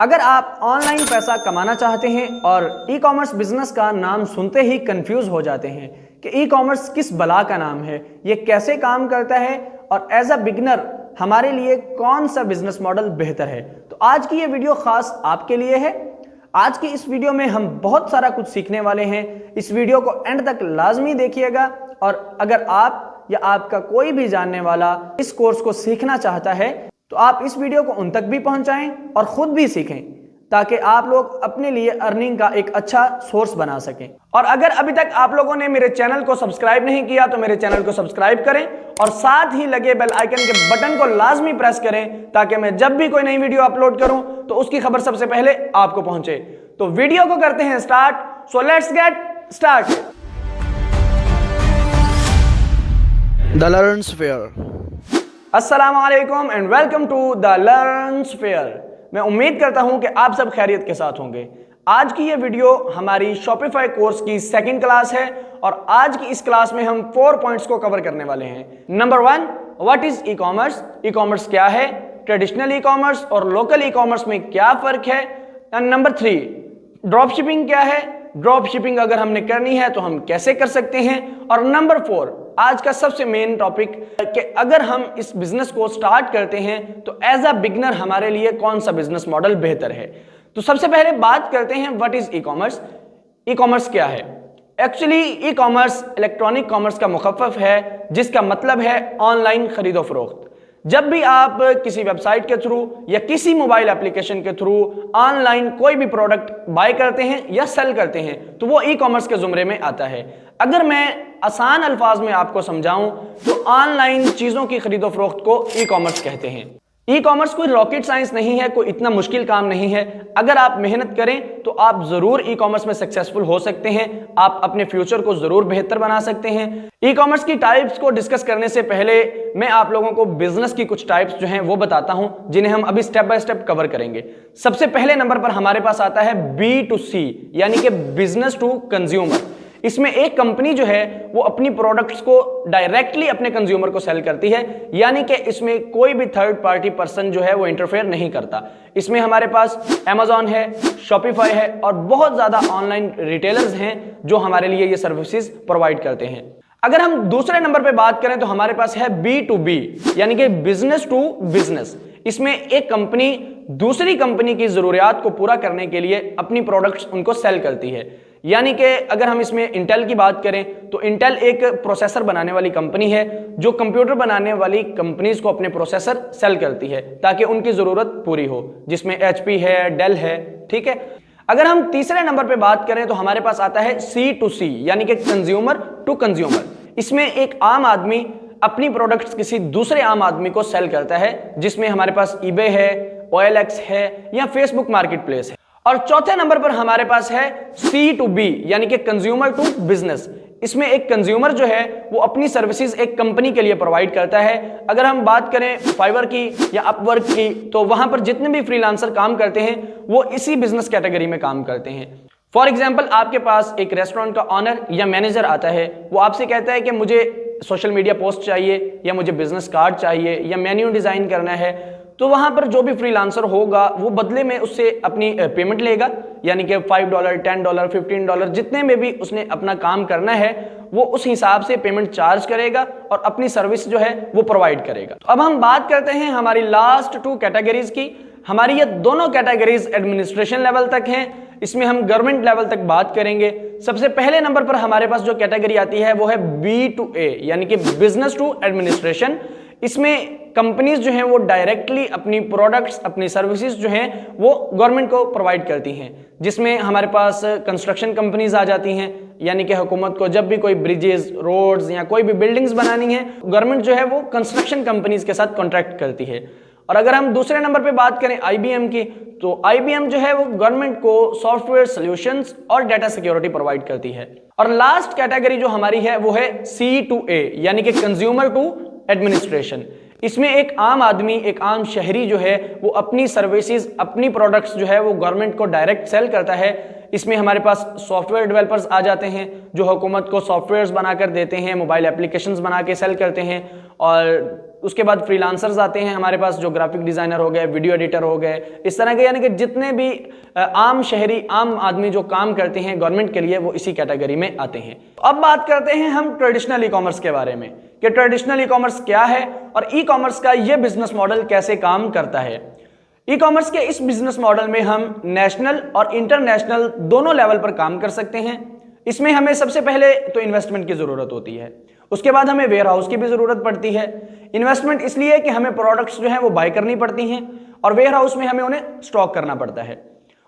अगर आप ऑनलाइन पैसा कमाना चाहते हैं और ई कॉमर्स बिजनेस का नाम सुनते ही कंफ्यूज हो जाते हैं कि ई कॉमर्स किस बला का नाम है, ये कैसे काम करता है और एज अ बिगनर हमारे लिए कौन सा बिजनेस मॉडल बेहतर है, तो आज की ये वीडियो खास आपके लिए है। आज की इस वीडियो में हम बहुत सारा कुछ सीखने वाले हैं। इस वीडियो को एंड तक लाजमी देखिएगा और अगर आप या आपका कोई भी जानने वाला इस कोर्स को सीखना चाहता है तो आप इस वीडियो को उन तक भी पहुंचाएं और खुद भी सीखें ताकि आप लोग अपने लिए अर्निंग का एक अच्छा सोर्स बना सकें। और अगर अभी तक आप लोगों ने मेरे चैनल को सब्सक्राइब नहीं किया तो मेरे चैनल को सब्सक्राइब करें और साथ ही लगे बेल आइकन के बटन को लाजमी प्रेस करें ताकि मैं जब भी कोई नई वीडियो अपलोड करूं तो उसकी खबर सबसे पहले आपको पहुंचे। तो वीडियो को करते हैं start. So let's get start. The Learns Fair। अस्सलामुअलैकुम and welcome to the learns fair. मैं उम्मीद करता हूं कि आप सब खैरियत के साथ होंगे। आज की ये वीडियो हमारी शॉपिफाई कोर्स की सेकंड क्लास है और आज की इस क्लास में हम 4 पॉइंट्स को कवर करने वाले हैं। Number 1, what is e commerce, e commerce क्या है, ट्रेडिशनल ई कॉमर्स और लोकल ई कॉमर्स में क्या फर्क है। एंड नंबर 3, ड्रॉप शिपिंग क्या है, ड्रॉप शिपिंग अगर हमने करनी है तो हम कैसे कर सकते हैं। और नंबर 4, आज का सबसे मेन टॉपिक कि अगर हम इस बिजनेस को स्टार्ट करते हैं तो एज अ बिगनर हमारे लिए कौन सा बिजनेस मॉडल बेहतर है। तो सबसे पहले बात करते हैं what is e commerce. E commerce क्या है? Actually e commerce electronic commerce का मुखफ़्फ़ है जिसका मतलब है ऑनलाइन खरीदो फरोख्त। जब भी आप किसी वेबसाइट के थ्रू या किसी मोबाइल एप्लीकेशन के थ्रू ऑनलाइन कोई भी प्रोडक्ट बाय करते हैं या सेल करते हैं तो वो ई कॉमर्स के जुमरे में आता है। अगर मैं आसान अल्फाज में आपको समझाऊं तो ऑनलाइन चीज़ों की खरीदो फरोख्त को ई कॉमर्स कहते हैं। ई कॉमर्स कोई रॉकेट साइंस नहीं है, कोई इतना मुश्किल काम नहीं है। अगर आप मेहनत करें तो आप ज़रूर ई कॉमर्स में सक्सेसफुल हो सकते हैं, आप अपने फ्यूचर को ज़रूर बेहतर बना सकते हैं। ई कॉमर्स की टाइप्स को डिस्कस करने से पहले मैं आप लोगों को बिजनेस की कुछ टाइप्स जो हैं वो बताता हूं जिन्हें हम अभी स्टेप बाय स्टेप कवर करेंगे। सबसे पहले नंबर पर हमारे पास आता है B2C यानी कि बिजनेस टू कंज्यूमर। इसमें एक कंपनी जो है वो अपनी प्रोडक्ट्स को डायरेक्टली अपने कंज्यूमर को सेल करती है, यानी कि इसमें कोई भी थर्ड पार्टी पर्सन जो है वो इंटरफेयर नहीं करता। इसमें हमारे पास Amazon है, शॉपिफाई है और बहुत ज़्यादा ऑनलाइन रिटेलर्स हैं जो हमारे लिए ये सर्विसेज प्रोवाइड करते हैं। अगर हम दूसरे नंबर पे बात करें तो हमारे पास है B2B यानी कि बिजनेस टू बिजनेस। इसमें एक कंपनी दूसरी कंपनी की ज़रूरियात को पूरा करने के लिए अपनी प्रोडक्ट्स उनको सेल करती है। यानी कि अगर हम इसमें इंटेल की बात करें तो इंटेल एक प्रोसेसर बनाने वाली कंपनी है जो कंप्यूटर बनाने वाली कंपनीज को अपने प्रोसेसर सेल करती है ताकि उनकी ज़रूरत पूरी हो, जिसमें HP है, डेल है। ठीक है। अगर हम तीसरे नंबर पे बात करें तो हमारे पास आता है C2C यानी कि कंज्यूमर टू कंज्यूमर। इसमें एक आम आदमी अपनी प्रोडक्ट्स किसी दूसरे आम आदमी को सेल करता है, जिसमें हमारे पास eBay है, OLX है या फेसबुक मार्केट प्लेस है। और चौथे नंबर पर हमारे पास है C2B यानी कि कंज्यूमर टू बिजनेस। इसमें एक कंज्यूमर जो है वो अपनी सर्विसेज एक कंपनी के लिए प्रोवाइड करता है। अगर हम बात करें फाइवर की या अपवर्क की तो वहां पर जितने भी फ्रीलांसर काम करते हैं वो इसी बिजनेस कैटेगरी में काम करते हैं। फॉर एग्जाम्पल, आपके पास एक रेस्टोरेंट का ऑनर या मैनेजर आता है, वो आपसे कहता है कि मुझे सोशल मीडिया पोस्ट चाहिए या मुझे बिजनेस कार्ड चाहिए या मेन्यू डिज़ाइन करना है, तो वहां पर जो भी फ्रीलांसर होगा वो बदले में उससे अपनी पेमेंट लेगा, यानी कि $5, $10, $15 जितने में भी उसने अपना काम करना है वो उस हिसाब से पेमेंट चार्ज करेगा और अपनी सर्विस जो है वो प्रोवाइड करेगा। तो अब हम बात करते हैं हमारी लास्ट 2 कैटेगरीज की। हमारी ये दोनों कैटेगरीज एडमिनिस्ट्रेशन लेवल तक हैं, इसमें हम गवर्नमेंट लेवल तक बात करेंगे। सबसे पहले नंबर पर हमारे पास जो कैटेगरी आती है वो है B2A यानी कि बिजनेस टू एडमिनिस्ट्रेशन। इसमें कंपनीज जो हैं वो डायरेक्टली अपनी प्रोडक्ट्स, अपनी सर्विसेज जो हैं वो गवर्नमेंट को प्रोवाइड करती हैं, जिसमें हमारे पास कंस्ट्रक्शन कंपनीज आ जाती हैं, यानी कि हुकूमत को जब भी कोई ब्रिजेस, रोड्स या कोई भी बिल्डिंग्स बनानी है गवर्नमेंट जो है वो कंस्ट्रक्शन कंपनीज के साथ कॉन्ट्रैक्ट करती है। और अगर हम दूसरे नंबर पे बात करें IBM की तो IBM जो है वो गवर्नमेंट को सॉफ्टवेयर सॉल्यूशंस और डाटा सिक्योरिटी प्रोवाइड करती है। और लास्ट कैटेगरी जो हमारी है वो है C2A यानी कि कंज्यूमर टू एडमिनिस्ट्रेशन। इसमें एक आम आदमी, एक आम शहरी जो है वो अपनी सर्विसेज, अपनी प्रोडक्ट्स जो है वो गवर्नमेंट को डायरेक्ट सेल करता है। इसमें हमारे पास सॉफ्टवेयर डेवलपर्स आ जाते हैं जो हुकूमत को सॉफ्टवेयर्स बनाकर देते हैं, मोबाइल एप्लीकेशंस बना के सेल करते हैं। और उसके बाद फ्रीलांसर्स आते हैं हमारे पास, जो ग्राफिक डिजाइनर हो गए, वीडियो एडिटर हो गए, इस तरह के, यानी कि जितने भी आम शहरी, आम आदमी जो काम करते हैं गवर्नमेंट के लिए, वो इसी कैटेगरी में आते हैं। तो अब बात करते हैं हम ट्रेडिशनल ई कॉमर्स के बारे में कि ट्रेडिशनल ई कॉमर्स क्या है और ई कॉमर्स का ये बिजनेस मॉडल कैसे काम करता है। ई कॉमर्स के इस बिजनेस मॉडल में हम नेशनल और इंटरनेशनल दोनों लेवल पर काम कर सकते हैं। इसमें हमें सबसे पहले तो इन्वेस्टमेंट की जरूरत होती है, उसके बाद हमें वेयर हाउस की भी जरूरत पड़ती है। इन्वेस्टमेंट इसलिए कि हमें प्रोडक्ट्स जो हैं वो बाय करनी पड़ती हैं और वेयर हाउस में हमें उन्हें स्टॉक करना पड़ता है।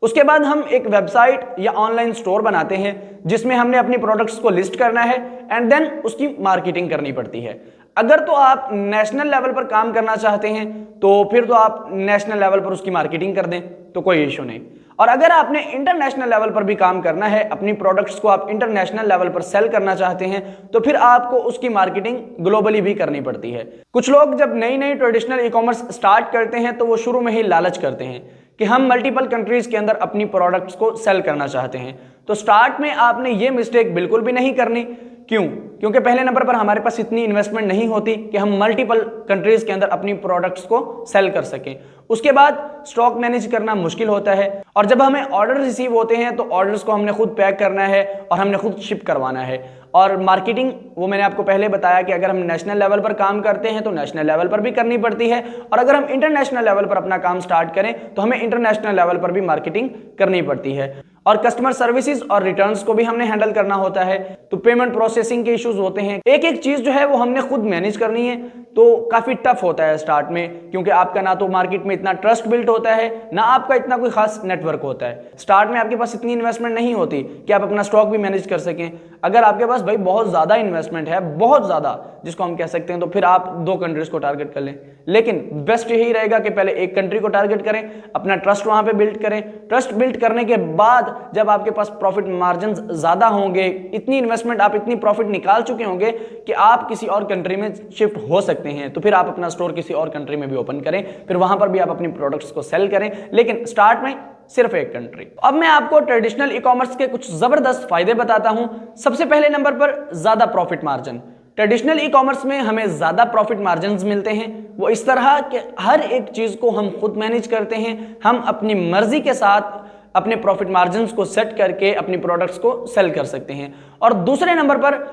उसके बाद हम एक वेबसाइट या ऑनलाइन स्टोर बनाते हैं जिसमें हमने अपनी प्रोडक्ट्स को लिस्ट करना है एंड देन उसकी मार्केटिंग करनी पड़ती है। अगर तो आप नेशनल लेवल पर काम करना चाहते हैं तो फिर तो आप नेशनल लेवल पर उसकी मार्केटिंग कर दें तो कोई इशू नहीं, और अगर आपने इंटरनेशनल लेवल पर भी काम करना है, अपनी प्रोडक्ट्स को आप इंटरनेशनल लेवल पर सेल करना चाहते हैं, तो फिर आपको उसकी मार्केटिंग ग्लोबली भी करनी पड़ती है। कुछ लोग जब नई नई ट्रेडिशनल ई कॉमर्स स्टार्ट करते हैं तो वो शुरू में ही लालच करते हैं कि हम मल्टीपल कंट्रीज के अंदर अपनी प्रोडक्ट्स को सेल करना चाहते हैं। तो स्टार्ट में आपने ये मिस्टेक बिल्कुल भी नहीं करनी। क्यों? क्योंकि पहले नंबर पर हमारे पास इतनी इन्वेस्टमेंट नहीं होती कि हम मल्टीपल कंट्रीज के अंदर अपनी प्रोडक्ट्स को सेल कर सकें। उसके बाद स्टॉक मैनेज करना मुश्किल होता है, और जब हमें ऑर्डर रिसीव होते हैं तो ऑर्डर्स को हमने खुद पैक करना है और हमने खुद शिप करवाना है। और मार्केटिंग, वो मैंने आपको पहले बताया कि अगर हम नेशनल लेवल पर काम करते हैं तो नेशनल लेवल पर भी करनी पड़ती है, और अगर हम इंटरनेशनल लेवल पर अपना काम स्टार्ट करें तो हमें इंटरनेशनल लेवल पर भी मार्केटिंग करनी पड़ती है। और कस्टमर सर्विसेज और रिटर्न्स को भी हमने हैंडल करना होता है, तो पेमेंट प्रोसेसिंग के इश्यूज होते हैं। एक एक चीज जो है वो हमने खुद मैनेज करनी है, तो काफी टफ होता है स्टार्ट में, क्योंकि आपका ना तो मार्केट में इतना ट्रस्ट बिल्ड होता है, ना आपका इतना कोई खास नेटवर्क होता है। स्टार्ट में आपके पास इतनी इन्वेस्टमेंट नहीं होती कि आप अपना स्टॉक भी मैनेज कर सकें। अगर आपके पास भाई बहुत ज्यादा इन्वेस्टमेंट है, बहुत ज्यादा जिसको हम कह सकते हैं, तो फिर आप 2 कंट्रीज को टारगेट कर लें। लेकिन बेस्ट यही रहेगा कि पहले एक कंट्री को टारगेट करें, अपना ट्रस्ट वहां पे बिल्ड करें। ट्रस्ट बिल्ड करने के बाद जब आपके पास प्रॉफिट मार्जिन ज्यादा होंगे, इतनी इन्वेस्टमेंट, आप इतनी प्रॉफिट निकाल चुके होंगे कि आप किसी और कंट्री में शिफ्ट हो सकते हैं, तो फिर आप अपना स्टोर किसी और कंट्री में भी ओपन करें, फिर वहां पर भी आप अपनी प्रोडक्ट्स को सेल करें, लेकिन स्टार्ट में सिर्फ एक कंट्री। अब मैं आपको ट्रेडिशनल ई कॉमर्स के कुछ जबरदस्त फायदे बताता हूं। सबसे पहले नंबर पर ज्यादा profit margin. Traditional e commerce में हमें ज्यादा प्रॉफिट मार्जिन मिलते हैं। वो इस तरह कि हर एक चीज को हम खुद मैनेज करते हैं, हम अपनी मर्जी के साथ अपने प्रॉफिट मार्जिन को सेट करके अपनी प्रोडक्ट्स को सेल कर सकते हैं। और दूसरे नंबर पर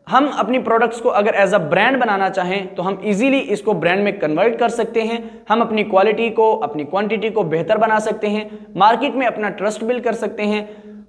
हम अपनी प्रोडक्ट्स को अगर एज अ ब्रांड बनाना चाहें तो हम इजीली इसको ब्रांड में कन्वर्ट कर सकते हैं। हम अपनी क्वालिटी को, अपनी क्वांटिटी को बेहतर बना सकते हैं, मार्केट में अपना ट्रस्ट बिल्ड कर सकते हैं,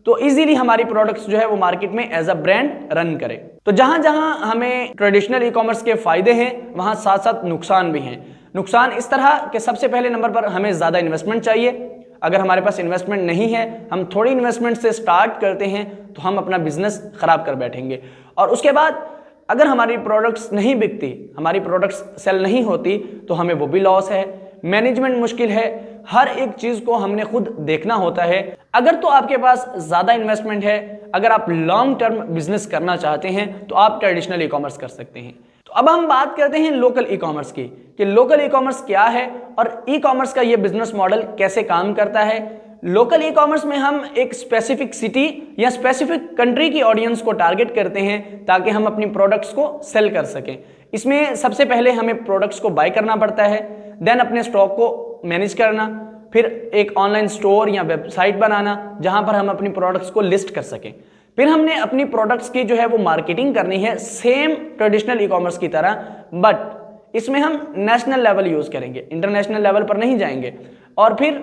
तो इजीली हमारी प्रोडक्ट्स जो है वो मार्केट में एज अ ब्रांड रन करे। तो जहां जहां हमें ट्रेडिशनल ई कॉमर्स के फायदे हैं, वहां साथ साथ नुकसान भी हैं। नुकसान इस तरह के सबसे पहले नंबर पर हमें ज्यादा इन्वेस्टमेंट चाहिए। अगर हमारे पास इन्वेस्टमेंट नहीं है, हम थोड़ी इन्वेस्टमेंट से स्टार्ट करते हैं, तो हम अपना बिजनेस खराब कर बैठेंगे। और उसके बाद अगर हमारी प्रोडक्ट्स नहीं बिकती, हमारी प्रोडक्ट्स सेल नहीं होती, तो हमें वो भी लॉस है। मैनेजमेंट मुश्किल है, हर एक चीज को हमने खुद देखना होता है। अगर तो आपके पास ज्यादा इन्वेस्टमेंट है, अगर आप लॉन्ग टर्म बिजनेस करना चाहते हैं, तो आप ट्रेडिशनल ई कॉमर्स कर सकते हैं। तो अब हम बात करते हैं लोकल ई कॉमर्स की, कि लोकल ई कॉमर्स क्या है और ई कॉमर्स का ये बिजनेस मॉडल कैसे काम करता है। लोकल ई कॉमर्स में हम एक स्पेसिफिक सिटी या स्पेसिफिक कंट्री की ऑडियंस को टारगेट करते हैं ताकि हम अपनी प्रोडक्ट्स को सेल कर सकें। इसमें सबसे पहले हमें प्रोडक्ट्स को बाय करना पड़ता है, देन अपने स्टॉक को मैनेज करना, फिर एक ऑनलाइन स्टोर या वेबसाइट बनाना जहां पर हम अपनी प्रोडक्ट्स को लिस्ट कर सकें। फिर हमने अपनी प्रोडक्ट्स की जो है वो मार्केटिंग करनी है सेम ट्रेडिशनल ई कॉमर्स की तरह, बट इसमें हम नेशनल लेवल यूज करेंगे, इंटरनेशनल लेवल पर नहीं जाएंगे। और फिर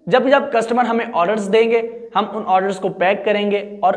जब जब कस्टमर हमें ऑर्डर्स देंगे, हम उन ऑर्डर्स को पैक करेंगे और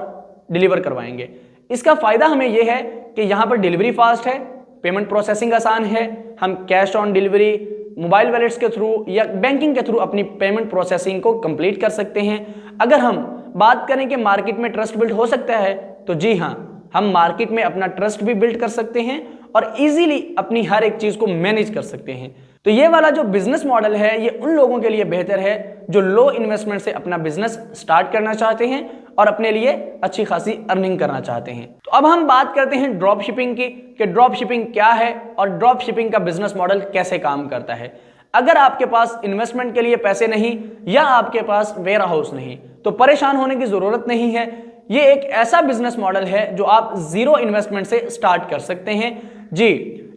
डिलीवर करवाएंगे। इसका फायदा हमें यह है कि यहाँ पर डिलीवरी फास्ट है, पेमेंट प्रोसेसिंग आसान है, हम cash on delivery, mobile wallets के थ्रू या बैंकिंग के थ्रू अपनी पेमेंट प्रोसेसिंग को कंप्लीट कर सकते हैं। अगर हम बात करें कि मार्केट में ट्रस्ट बिल्ड हो सकता है, तो जी हाँ, हम मार्केट में अपना ट्रस्ट भी बिल्ड कर सकते हैं और इजीली अपनी हर एक चीज को मैनेज कर सकते हैं। तो ये वाला जो बिजनेस मॉडल है, ये उन लोगों के लिए बेहतर है जो लो इन्वेस्टमेंट से अपना बिजनेस स्टार्ट करना चाहते हैं और अपने लिए अच्छी खासी अर्निंग करना चाहते हैं। तो अब हम बात करते हैं ड्रॉप शिपिंग की, कि ड्रॉप शिपिंग क्या है और ड्रॉप शिपिंग का बिजनेस मॉडल कैसे काम करता है। अगर आपके पास इन्वेस्टमेंट के लिए पैसे नहीं या आपके पास वेयर हाउस नहीं, तो परेशान होने की जरूरत नहीं है। ये एक ऐसा बिजनेस मॉडल है जो आप जीरो इन्वेस्टमेंट से स्टार्ट कर सकते हैं। जी,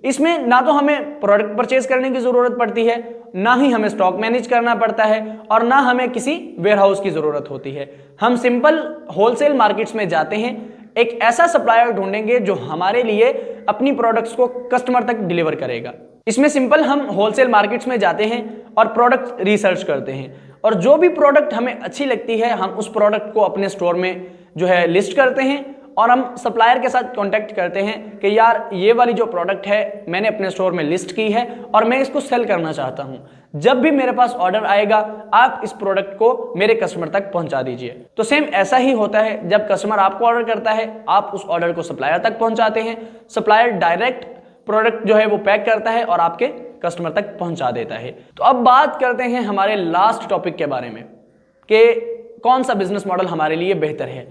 इसमें ना तो हमें प्रोडक्ट परचेज करने की जरूरत पड़ती है, ना ही हमें स्टॉक मैनेज करना पड़ता है और ना हमें किसी वेयरहाउस की जरूरत होती है। हम सिंपल होलसेल मार्केट्स में जाते हैं, एक ऐसा सप्लायर ढूंढेंगे जो हमारे लिए अपनी प्रोडक्ट्स को कस्टमर तक डिलीवर करेगा। इसमें सिंपल हम होलसेल मार्केट्स में जाते हैं और प्रोडक्ट रिसर्च करते हैं और जो भी प्रोडक्ट हमें अच्छी लगती है हम उस प्रोडक्ट को अपने स्टोर में जो है लिस्ट करते हैं और हम सप्लायर के साथ कांटेक्ट करते हैं कि यार ये वाली जो प्रोडक्ट है मैंने अपने स्टोर में लिस्ट की है और मैं इसको सेल करना चाहता हूं। जब भी मेरे पास ऑर्डर आएगा आप इस प्रोडक्ट को मेरे कस्टमर तक पहुंचा दीजिए। तो सेम ऐसा ही होता है, जब कस्टमर आपको ऑर्डर करता है आप उस ऑर्डर को सप्लायर तक पहुंचाते हैं, सप्लायर डायरेक्ट प्रोडक्ट जो है वो पैक करता है और आपके कस्टमर तक पहुंचा देता है। तो अब बात करते हैं हमारे लास्ट टॉपिक के बारे में कि कौन सा बिजनेस मॉडल हमारे लिए बेहतर है।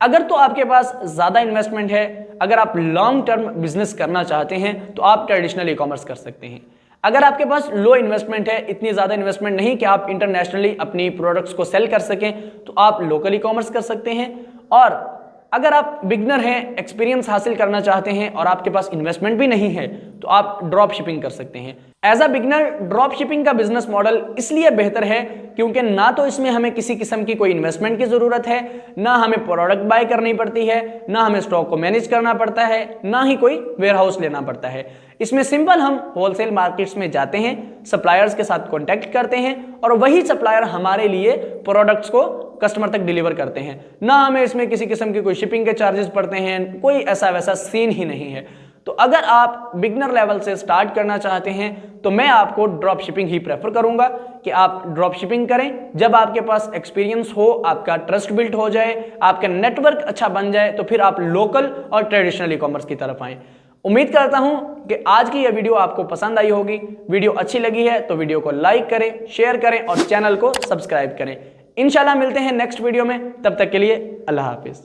अगर तो आपके पास ज्यादा इन्वेस्टमेंट है, अगर आप लॉन्ग टर्म बिजनेस करना चाहते हैं तो आप ट्रेडिशनल ई कॉमर्स कर सकते हैं। अगर आपके पास लो इन्वेस्टमेंट है, इतनी ज्यादा इन्वेस्टमेंट नहीं कि आप इंटरनेशनली अपनी प्रोडक्ट्स को सेल कर सकें, तो आप लोकल ई कॉमर्स कर सकते हैं। और अगर आप बिगनर हैं, एक्सपीरियंस हासिल करना चाहते हैं और आपके पास इन्वेस्टमेंट भी नहीं है तो आप ड्रॉप शिपिंग कर सकते हैं। As a beginner drop shipping का बिजनेस मॉडल इसलिए बेहतर है क्योंकि ना तो इसमें हमें किसी किस्म की कोई इन्वेस्टमेंट की जरूरत है, ना हमें प्रोडक्ट बाय करनी पड़ती है, ना हमें स्टॉक को मैनेज करना पड़ता है, ना ही कोई वेयरहाउस लेना पड़ता है। इसमें सिंपल हम होलसेल मार्केट्स में जाते हैं, सप्लायर्स के साथ कॉन्टैक्ट करते हैं और वही सप्लायर हमारे लिए प्रोडक्ट्स को कस्टमर तक डिलीवर करते हैं। ना हमें इसमें किसी किस्म की कोई शिपिंग के चार्जेस पड़ते हैं, कोई ऐसा वैसा सीन ही नहीं है। तो अगर आप बिगनर लेवल से स्टार्ट करना चाहते हैं तो मैं आपको ड्रॉप शिपिंग ही प्रेफर करूंगा कि आप ड्रॉप शिपिंग करें। जब आपके पास एक्सपीरियंस हो, आपका ट्रस्ट बिल्ड हो जाए, आपका नेटवर्क अच्छा बन जाए तो फिर आप लोकल और ट्रेडिशनल ई कॉमर्स की तरफ आएं। उम्मीद करता हूं कि आज की यह वीडियो आपको पसंद आई होगी। वीडियो अच्छी लगी है तो वीडियो को लाइक करें, शेयर करें और चैनल को सब्सक्राइब करें। इंशाल्लाह मिलते हैं नेक्स्ट वीडियो में, तब तक के लिए अल्लाह हाफिज।